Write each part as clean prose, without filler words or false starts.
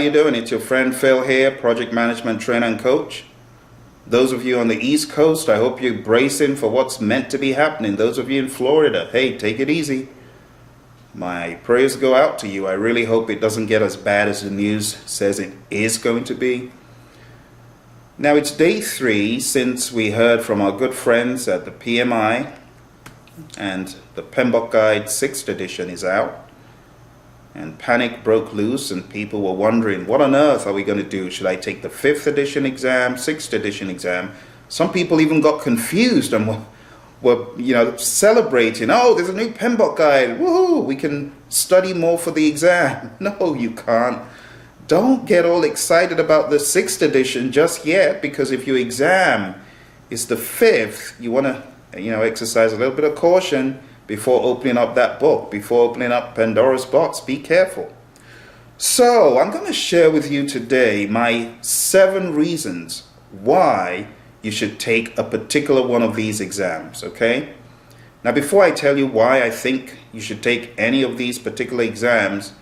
you doing? It's your friend Phil here, project management trainer and coach. Those of you on the East Coast, I hope you're bracing for what's meant to be happening. Those of you in Florida, hey, take it easy. My prayers go out to you. I really hope it doesn't get as bad as the news says it is going to be. Now it's day 3 since we heard from our good friends at the PMI, and the PMBOK Guide 6th edition is out. And panic broke loose and people were wondering, what on earth are we going to do? Should I take the 5th edition exam, 6th edition exam? Some people even got confused and were celebrating. Oh, there's a new PMBOK Guide. Woohoo, we can study more for the exam. No, you can't. Don't get all excited about the 6th edition just yet, because if your exam is the 5th, you want to exercise a little bit of caution before opening up that book, before opening up Pandora's box. Be careful. So I'm going to share with you today my 7 reasons why you should take a particular one of these exams, okay? Now before I tell you why I think you should take any of these particular exams,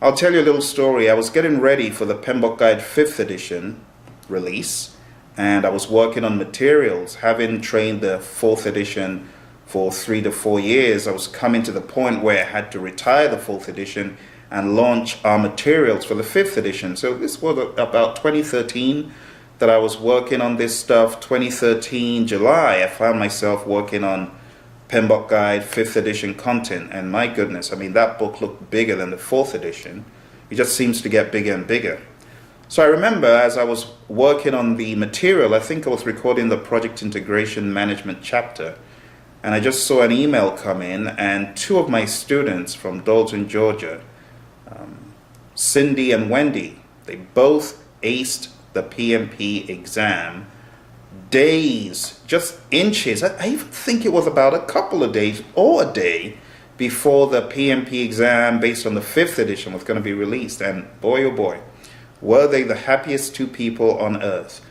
I'll tell you a little story. I was getting ready for the PMBOK Guide 5th edition release, and I was working on materials. Having trained the 4th edition for 3 to 4 years, I was coming to the point where I had to retire the 4th edition and launch our materials for the 5th edition. So this was about 2013 that I was working on this stuff. 2013 July, I found myself working on PMBOK Guide 5th edition content, and my goodness, I mean, that book looked bigger than the 4th edition. It just seems to get bigger and bigger. So I remember as I was working on the material, I think I was recording the project integration management chapter, and I just saw an email come in, and 2 of my students from Dalton, Georgia, Cindy and Wendy, they both aced the PMP exam days, just inches. I even think it was about a couple of days or a day before the PMP exam based on the 5th edition was going to be released. And boy, oh boy, were they the happiest 2 people on earth.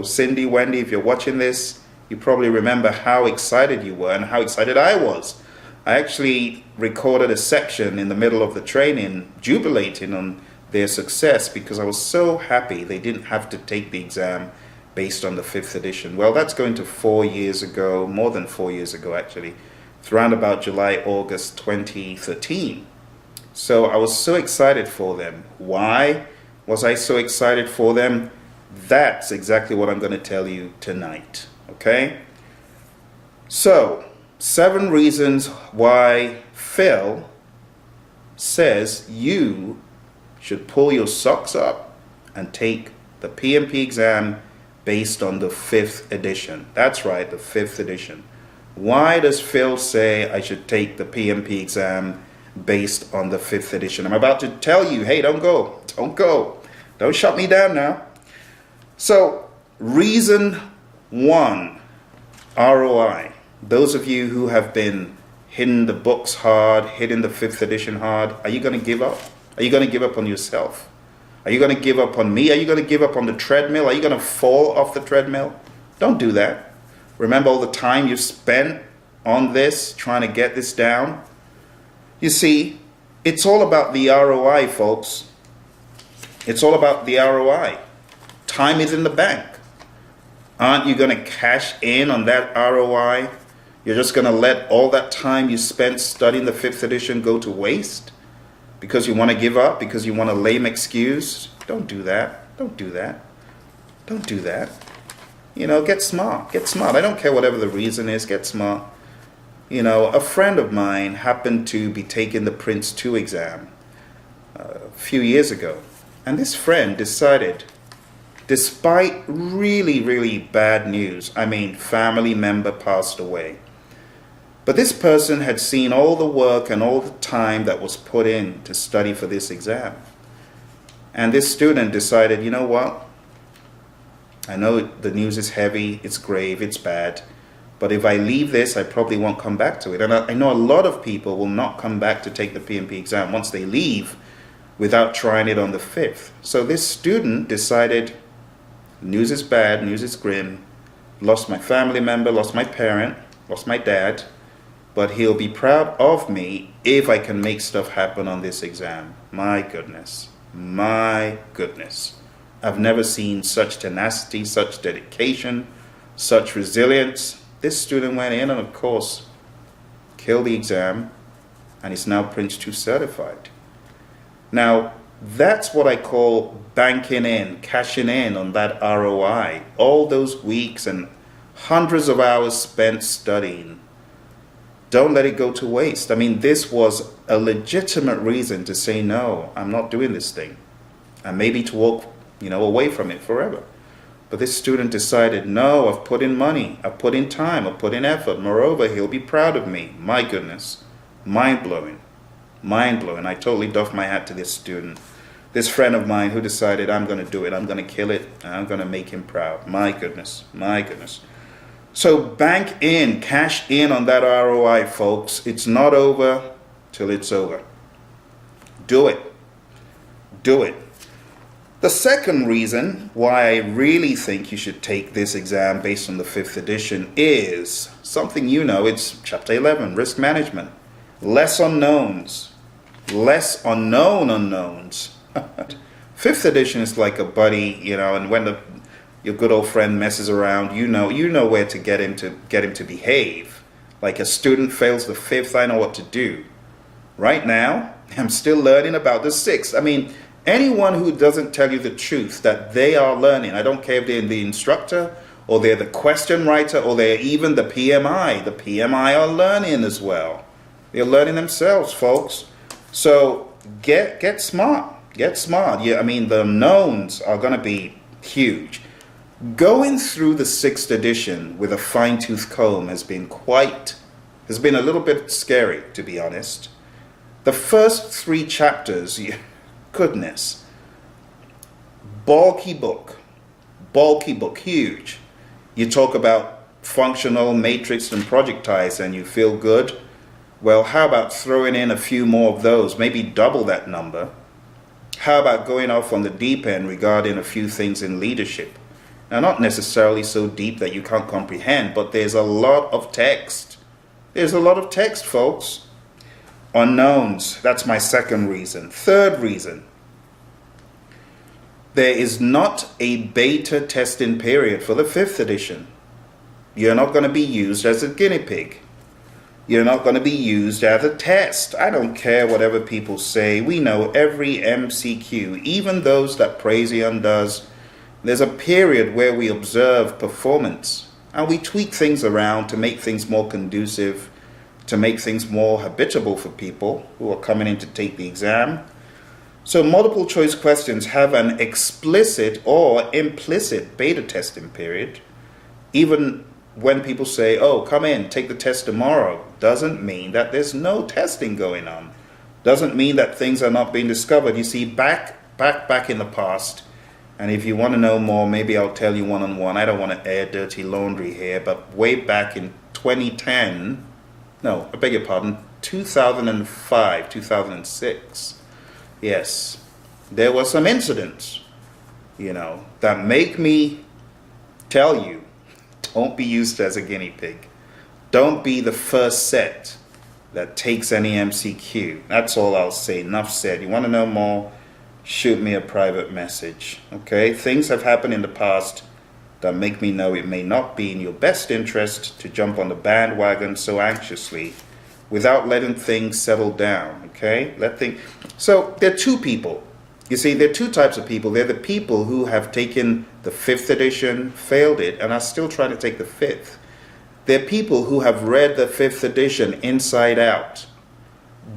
Cindy, Wendy, if you're watching this, you probably remember how excited you were and how excited I was. I actually recorded a section in the middle of the training jubilating on their success because I was so happy they didn't have to take the exam based on the 5th edition. Well, that's going to 4 years ago, more than 4 years ago actually. It's around about July, August 2013. So I was so excited for them. Why was I so excited for them? That's exactly what I'm going to tell you tonight. Okay? So, 7 reasons why Phil says you should pull your socks up and take the PMP exam based on the 5th edition. That's right, the 5th edition. Why does Phil say I should take the PMP exam based on the 5th edition? I'm about to tell you, hey, don't go. Don't shut me down now. So, reason 1, ROI. Those of you who have been hitting the books hard, hitting the 5th edition hard, are you going to give up? Are you going to give up on yourself? Are you going to give up on me? Are you going to give up on the treadmill? Are you going to fall off the treadmill? Don't do that. Remember all the time you spent on this, trying to get this down? You see, it's all about the ROI, folks. It's all about the ROI. Time is in the bank. Aren't you going to cash in on that ROI? You're just going to let all that time you spent studying the 5th edition go to waste? Because you want to give up? Because you want a lame excuse? Don't do that. Don't do that. Don't do that. Get smart. Get smart. I don't care whatever the reason is. Get smart. A friend of mine happened to be taking the Prince 2 exam a few years ago. And this friend decided, despite really, really bad news, family member passed away, but this person had seen all the work and all the time that was put in to study for this exam. And this student decided, you know what? I know the news is heavy, it's grave, it's bad, but if I leave this, I probably won't come back to it. And I know a lot of people will not come back to take the PMP exam once they leave without trying it on the 5th. So this student decided, news is bad, news is grim, lost my family member, lost my parent, lost my dad, but he'll be proud of me if I can make stuff happen on this exam. My goodness. My goodness. I've never seen such tenacity, such dedication, such resilience. This student went in and, of course, killed the exam and is now Prince 2 certified. Now, that's what I call banking in, cashing in on that ROI. All those weeks and hundreds of hours spent studying. Don't let it go to waste. I mean, this was a legitimate reason to say, no, I'm not doing this thing. And maybe to walk, away from it forever. But this student decided, no, I've put in money, I've put in time, I've put in effort. Moreover, he'll be proud of me. My goodness. Mind-blowing. Mind-blowing. I totally doff my hat to this student. This friend of mine who decided, I'm going to do it, I'm going to kill it, and I'm going to make him proud. My goodness. My goodness. So bank in, cash in on that ROI, folks. It's not over till it's over. Do it. Do it. The second reason why I really think you should take this exam based on the 5th edition is something it's Chapter 11, Risk Management. Less unknowns. Less unknown unknowns. 5th edition is like a buddy, and when your good old friend messes around, you know where to get him to behave. Like a student fails the 5th, I know what to do. Right now, I'm still learning about the 6th. I mean, anyone who doesn't tell you the truth that they are learning, I don't care if they're the instructor or they're the question writer or they're even the PMI. The PMI are learning as well. They're learning themselves, folks. So get smart. Get smart. Yeah, I mean, the knowns are going to be huge. Going through the 6th edition with a fine-tooth comb has been a little bit scary, to be honest. The first 3 chapters, goodness, bulky book, huge. You talk about functional, matrix, and projectiles and you feel good. Well, how about throwing in a few more of those, maybe double that number? How about going off on the deep end regarding a few things in leadership? Now, not necessarily so deep that you can't comprehend, but there's a lot of text. There's a lot of text, folks. Unknowns, that's my second reason. Third reason, there is not a beta testing period for the 5th edition. You're not going to be used as a guinea pig. You're not going to be used as a test. I don't care whatever people say. We know every MCQ, even those that Praizion does, there's a period where we observe performance and we tweak things around to make things more conducive, to make things more habitable for people who are coming in to take the exam. So multiple choice questions have an explicit or implicit beta testing period. Even when people say, oh, come in, take the test tomorrow, doesn't mean that there's no testing going on. Doesn't mean that things are not being discovered. You see, back in the past, and if you want to know more, maybe I'll tell you one-on-one. I don't want to air dirty laundry here, but way back in 2005, 2006, yes, there were some incidents, that make me tell you, don't be used as a guinea pig. Don't be the first set that takes any MCQ. That's all I'll say. Enough said. You want to know more? Shoot me a private message. Okay? Things have happened in the past that make me know it may not be in your best interest to jump on the bandwagon so anxiously without letting things settle down. Okay? So there are two people. You see, there are two types of people. They're the people who have taken the 5th edition, failed it, and are still trying to take the 5th. They're people who have read the 5th edition inside out.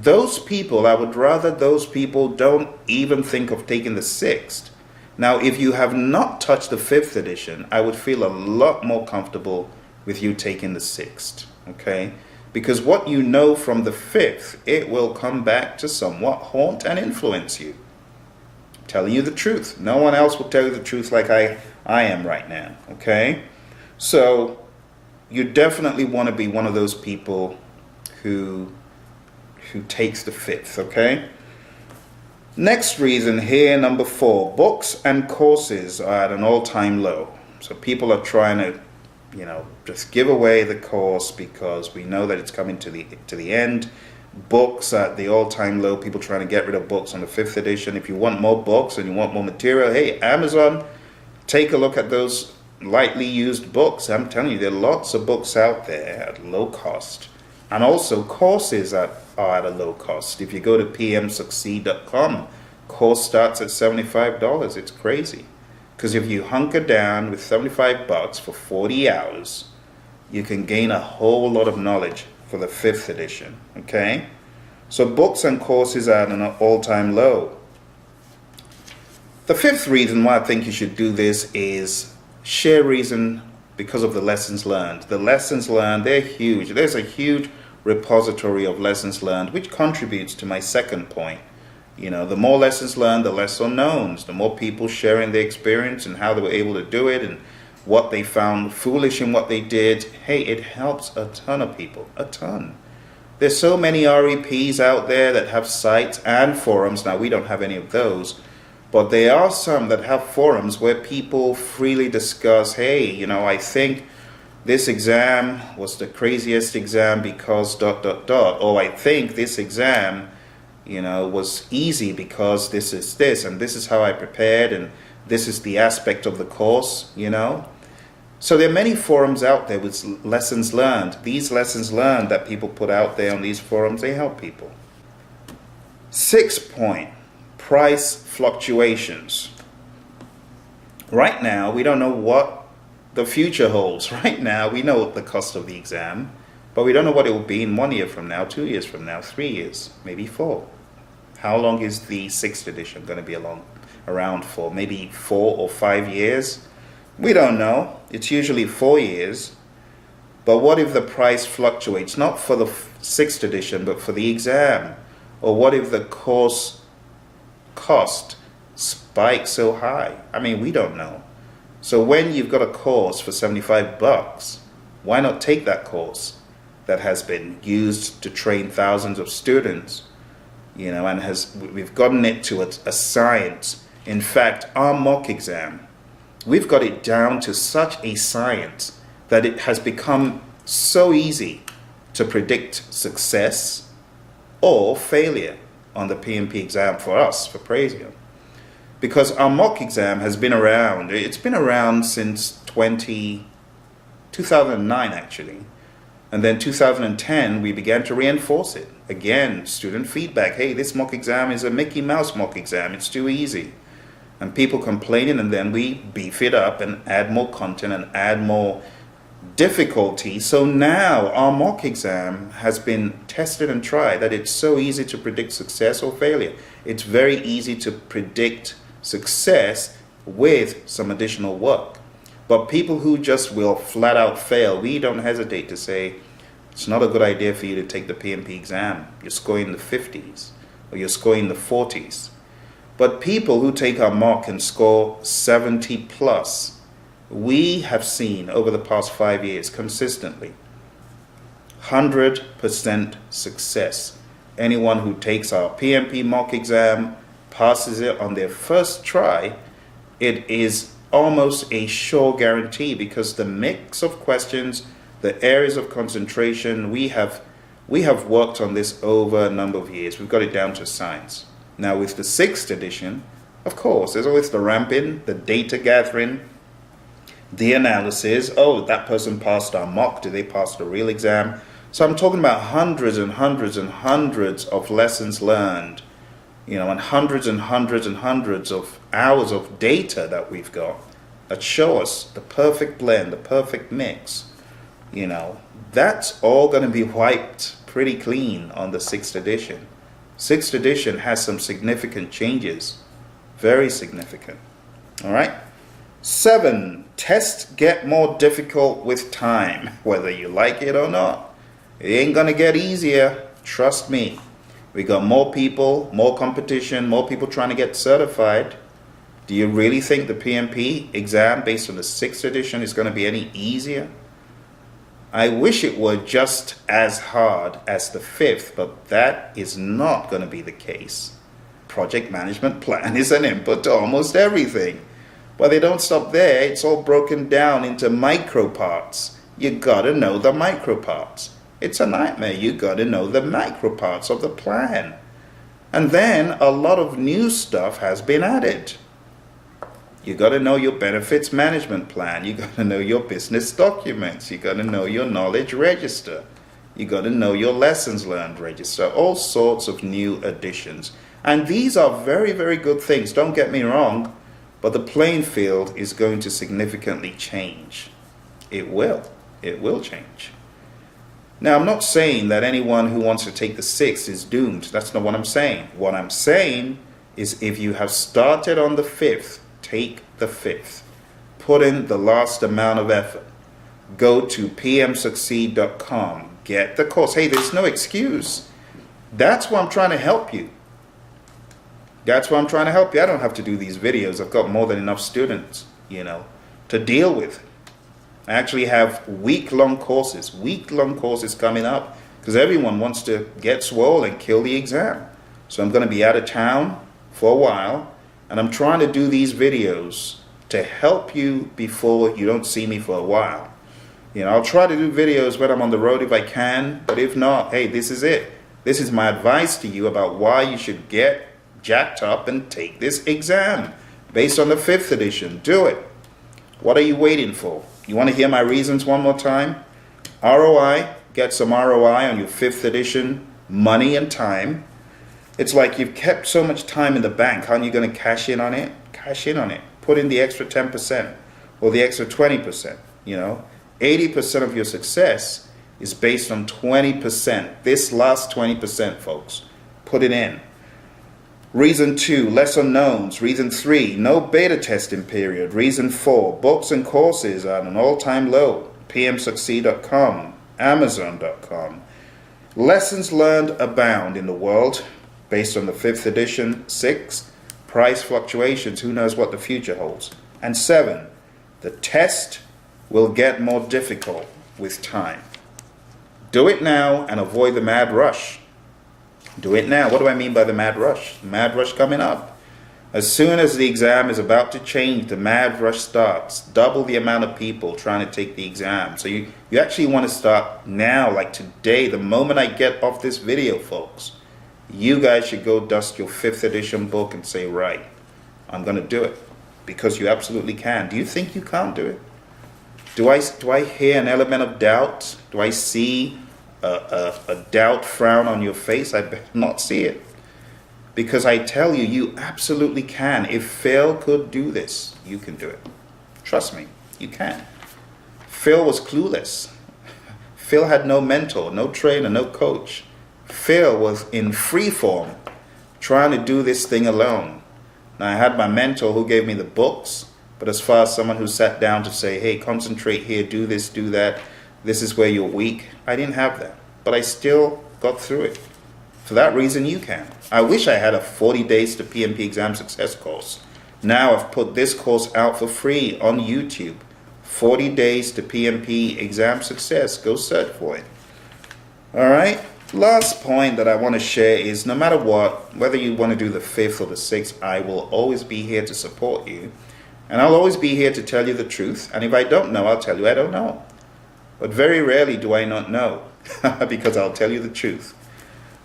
Those people, I would rather those people don't even think of taking the 6th. Now, if you have not touched the 5th edition, I would feel a lot more comfortable with you taking the 6th, okay? Because what you know from the 5th, it will come back to somewhat haunt and influence you. I'm telling you the truth. No one else will tell you the truth like I am right now, okay? So you definitely want to be one of those people who takes the 5th, okay? Next reason here, number 4, books and courses are at an all-time low. So people are trying to, just give away the course because we know that it's coming to the end. Books at the all-time low. People trying to get rid of books on the 5th edition. If you want more books and you want more material, hey, Amazon, take a look at those lightly used books. I'm telling you, there are lots of books out there at low cost. And also courses are at a low cost. If you go to pmsucceed.com, course starts at $75. It's crazy. Because if you hunker down with $75 for 40 hours, you can gain a whole lot of knowledge for the 5th edition. Okay? So books and courses are at an all-time low. The 5th reason why I think you should do this is sheer reason because of the lessons learned. The lessons learned, they're huge. There's a huge repository of lessons learned, which contributes to my second point. You know, the more lessons learned, the less unknowns. The more people sharing their experience and how they were able to do it and what they found foolish in what they did. Hey, it helps a ton of people, a ton. There's so many REPs out there that have sites and forums. Now, we don't have any of those. But there are some that have forums where people freely discuss, hey, you know, I think this exam was the craziest exam because ... Or I think this exam, you know, was easy because this is this, and this is how I prepared, and this is the aspect of the course, you know. So there are many forums out there with lessons learned. These lessons learned that people put out there on these forums, they help people. 6th point. Price fluctuations. Right now, we don't know what the future holds. Right now, we know the cost of the exam, but we don't know what it will be in 1 year from now, 2 years from now, 3 years, maybe 4. How long is the 6th edition going to be around for? Maybe 4 or 5 years? We don't know. It's usually 4 years. But what if the price fluctuates, not for the 6th edition, but for the exam? Or what if the course cost spikes so high? I mean, we don't know. So when you've got a course for $75, why not take that course that has been used to train thousands of students, you know, and we've gotten it to a science. In fact, our mock exam, we've got it down to such a science that it has become so easy to predict success or failure on the PMP exam for us, for Praizion. Because our mock exam has been around. It's been around since 2009 actually. And then 2010, we began to reinforce it. Again, student feedback. Hey, this mock exam is a Mickey Mouse mock exam. It's too easy. And people complaining, and then we beef it up and add more content and add more difficulty. So now our mock exam has been tested and tried that it's so easy to predict success or failure. It's very easy to predict success with some additional work. But people who just will flat out fail, we don't hesitate to say, it's not a good idea for you to take the PMP exam. You're scoring the 50s or you're scoring the 40s. But people who take our mock and score 70 plus, we have seen over the past 5 years consistently 100% success. Anyone who takes our PMP mock exam, passes it on their first try, it is almost a sure guarantee because the mix of questions, the areas of concentration, we have worked on this over a number of years. We've got it down to science. Now with the 6th edition, of course, there's always the ramping, the data gathering, the analysis. Oh, that person passed our mock. Did they pass the real exam? So I'm talking about hundreds and hundreds and hundreds of lessons learned, you know, and hundreds and hundreds and hundreds of hours of data that we've got that show us the perfect blend, the perfect mix. You know, that's all going to be wiped pretty clean on the 6th edition. 6th edition has some significant changes, very significant. All right. 7, tests get more difficult with time, whether you like it or not. It ain't going to get easier, trust me. We got more people, more competition, more people trying to get certified. Do you really think the PMP exam based on the 6th edition is going to be any easier? I wish it were just as hard as the 5th, but that is not going to be the case. Project management plan is an input to almost everything. But they don't stop there. It's all broken down into micro parts. You gotta know the micro parts. It's a nightmare. You got to know the macro parts of the plan. And then a lot of new stuff has been added. You got to know your benefits management plan. You got to know your business documents. You got to know your knowledge register. You got to know your lessons learned register. All sorts of new additions. And these are very, very good things. Don't get me wrong, but the playing field is going to significantly change. It will. It will change. Now, I'm not saying that anyone who wants to take the 6th is doomed. That's not what I'm saying. What I'm saying is if you have started on the 5th, take the 5th. Put in the last amount of effort. Go to pmsucceed.com. Get the course. Hey, there's no excuse. That's why I'm trying to help you. That's why I'm trying to help you. I don't have to do these videos. I've got more than enough students, to deal with. I actually have week-long courses coming up because everyone wants to get swole and kill the exam. So I'm going to be out of town for a while, and I'm trying to do these videos to help you before you don't see me for a while. I'll try to do videos when I'm on the road if I can, but if not, hey, this is it. This is my advice to you about why you should get jacked up and take this exam based on the 5th edition. Do it. What are you waiting for? You want to hear my reasons one more time? ROI, get some ROI on your 5th edition, money and time. It's like you've kept so much time in the bank. Aren't you going to cash in on it? Cash in on it. Put in the extra 10% or the extra 20%. 80% of your success is based on 20%. This last 20%, folks. Put it in. Reason 2, less unknowns. Reason 3, no beta testing period. Reason 4, books and courses are at an all-time low. pmsucceed.com, amazon.com. Lessons learned abound in the world based on the 5th edition. 6, price fluctuations. Who knows what the future holds? And 7, the test will get more difficult with time. Do it now and avoid the mad rush. Do it now. What do I mean by the mad rush? The mad rush coming up. As soon as the exam is about to change, the mad rush starts. Double the amount of people trying to take the exam. So you actually want to start now, like today, the moment I get off this video, folks. You guys should go dust your 5th edition book and say, right, I'm going to do it. Because you absolutely can. Do you think you can't do it? Do I hear an element of doubt? Do I see a doubt frown on your face? I better not see it. Because I tell you, you absolutely can. If Phil could do this, you can do it. Trust me, you can. Phil was clueless. Phil had no mentor, no trainer, no coach. Phil was in free form, trying to do this thing alone. Now, I had my mentor who gave me the books, but as far as someone who sat down to say, hey, concentrate here, do this, do that, this is where you're weak, I didn't have that. But I still got through it. For that reason, you can. I wish I had a 40 days to PMP exam success course. Now I've put this course out for free on YouTube. 40 days to PMP exam success. Go search for it. All right. Last point that I want to share is no matter what, whether you want to do the 5th or the 6th, I will always be here to support you. And I'll always be here to tell you the truth. And if I don't know, I'll tell you I don't know. But very rarely do I not know because I'll tell you the truth.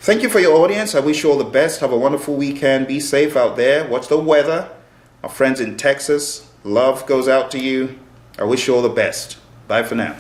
Thank you for your audience. I wish you all the best. Have a wonderful weekend. Be safe out there. Watch the weather. Our friends in Texas, love goes out to you. I wish you all the best. Bye for now.